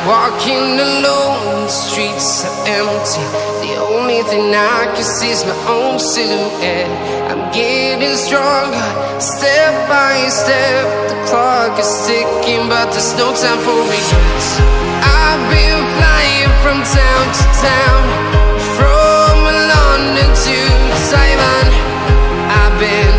Walking alone, the streets are empty. The only thing I can see is my own silhouette. I'm getting stronger, step by step. The clock is ticking, but there's no time for regrets. I've been flying from town to town, from London to Taiwan. I've been